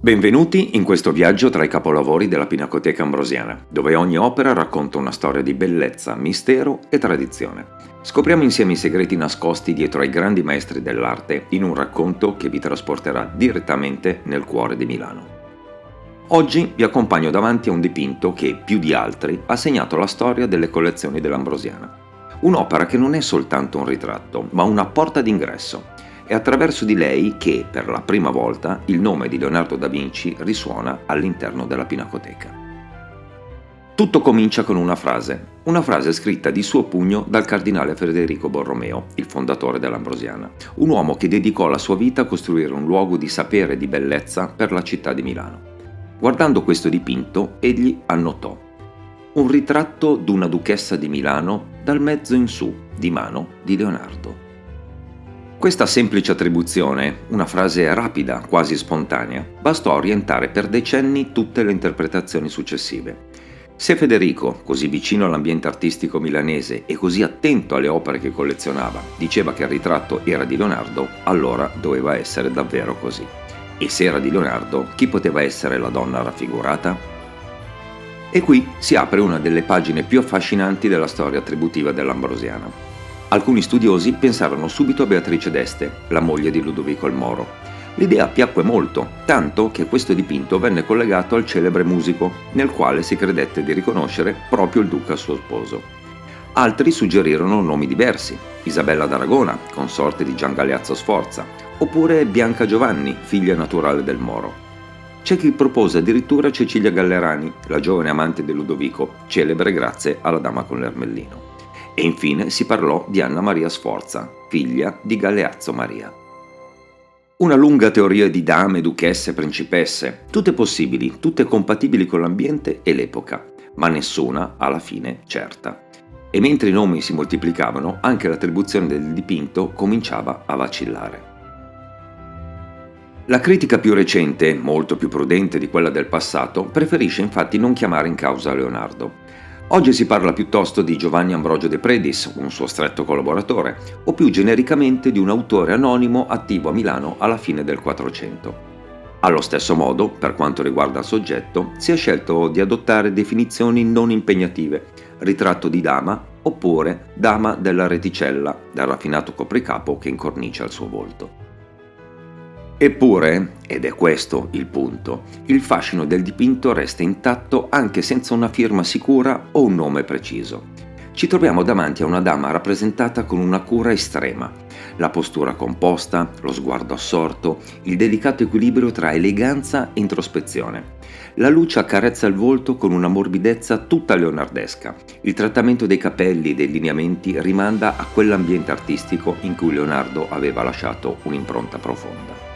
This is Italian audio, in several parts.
Benvenuti in questo viaggio tra i capolavori della Pinacoteca Ambrosiana, dove ogni opera racconta una storia di bellezza, mistero e tradizione. Scopriamo insieme i segreti nascosti dietro ai grandi maestri dell'arte in un racconto che vi trasporterà direttamente nel cuore di Milano. Oggi vi accompagno davanti a un dipinto che, più di altri, ha segnato la storia delle collezioni dell'Ambrosiana. Un'opera che non è soltanto un ritratto, ma una porta d'ingresso. È attraverso di lei che, per la prima volta, il nome di Leonardo da Vinci risuona all'interno della Pinacoteca. Tutto comincia con una frase scritta di suo pugno dal cardinale Federico Borromeo, il fondatore dell'Ambrosiana, un uomo che dedicò la sua vita a costruire un luogo di sapere e di bellezza per la città di Milano. Guardando questo dipinto, egli annotò: un ritratto d'una duchessa di Milano dal mezzo in su, di mano di Leonardo. Questa semplice attribuzione, una frase rapida, quasi spontanea, bastò a orientare per decenni tutte le interpretazioni successive. Se Federico, così vicino all'ambiente artistico milanese e così attento alle opere che collezionava, diceva che il ritratto era di Leonardo, allora doveva essere davvero così. E se era di Leonardo, chi poteva essere la donna raffigurata? E qui si apre una delle pagine più affascinanti della storia attributiva dell'Ambrosiana. Alcuni studiosi pensarono subito a Beatrice d'Este, la moglie di Ludovico il Moro. L'idea piacque molto, tanto che questo dipinto venne collegato al celebre musico, nel quale si credette di riconoscere proprio il duca suo sposo. Altri suggerirono nomi diversi: Isabella d'Aragona, consorte di Gian Galeazzo Sforza, oppure Bianca Giovanni, figlia naturale del Moro. C'è chi propose addirittura Cecilia Gallerani, la giovane amante di Ludovico, celebre grazie alla Dama con l'Ermellino. E infine si parlò di Anna Maria Sforza, figlia di Galeazzo Maria. Una lunga teoria di dame, duchesse, principesse, tutte possibili, tutte compatibili con l'ambiente e l'epoca, ma nessuna, alla fine, certa. E mentre i nomi si moltiplicavano, anche l'attribuzione del dipinto cominciava a vacillare. La critica più recente, molto più prudente di quella del passato, preferisce infatti non chiamare in causa Leonardo. Oggi si parla piuttosto di Giovanni Ambrogio de Predis, un suo stretto collaboratore, o più genericamente di un autore anonimo attivo a Milano alla fine del Quattrocento. Allo stesso modo, per quanto riguarda il soggetto, si è scelto di adottare definizioni non impegnative: ritratto di dama oppure dama della reticella, dal raffinato copricapo che incornicia il suo volto. Eppure, ed è questo il punto, il fascino del dipinto resta intatto anche senza una firma sicura o un nome preciso. Ci troviamo davanti a una dama rappresentata con una cura estrema, la postura composta, lo sguardo assorto, il delicato equilibrio tra eleganza e introspezione. La luce accarezza il volto con una morbidezza tutta leonardesca. Il trattamento dei capelli e dei lineamenti rimanda a quell'ambiente artistico in cui Leonardo aveva lasciato un'impronta profonda.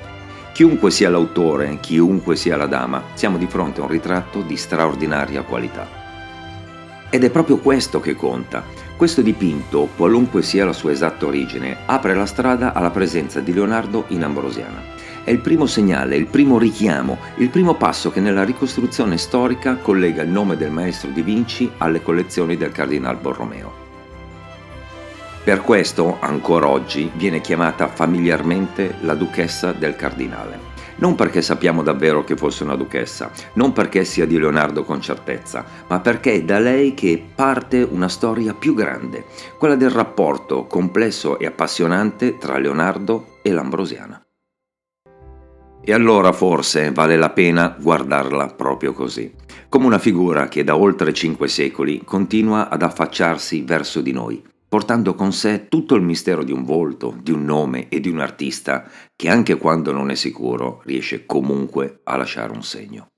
Chiunque sia l'autore, chiunque sia la dama, siamo di fronte a un ritratto di straordinaria qualità. Ed è proprio questo che conta. Questo dipinto, qualunque sia la sua esatta origine, apre la strada alla presenza di Leonardo in Ambrosiana. È il primo segnale, il primo richiamo, il primo passo che nella ricostruzione storica collega il nome del maestro di Vinci alle collezioni del cardinal Borromeo. Per questo, ancora oggi, viene chiamata familiarmente la duchessa del cardinale. Non perché sappiamo davvero che fosse una duchessa, non perché sia di Leonardo con certezza, ma perché è da lei che parte una storia più grande, quella del rapporto complesso e appassionante tra Leonardo e l'Ambrosiana. E allora forse vale la pena guardarla proprio così, come una figura che da oltre 5 secoli continua ad affacciarsi verso di noi, portando con sé tutto il mistero di un volto, di un nome e di un artista che anche quando non è sicuro riesce comunque a lasciare un segno.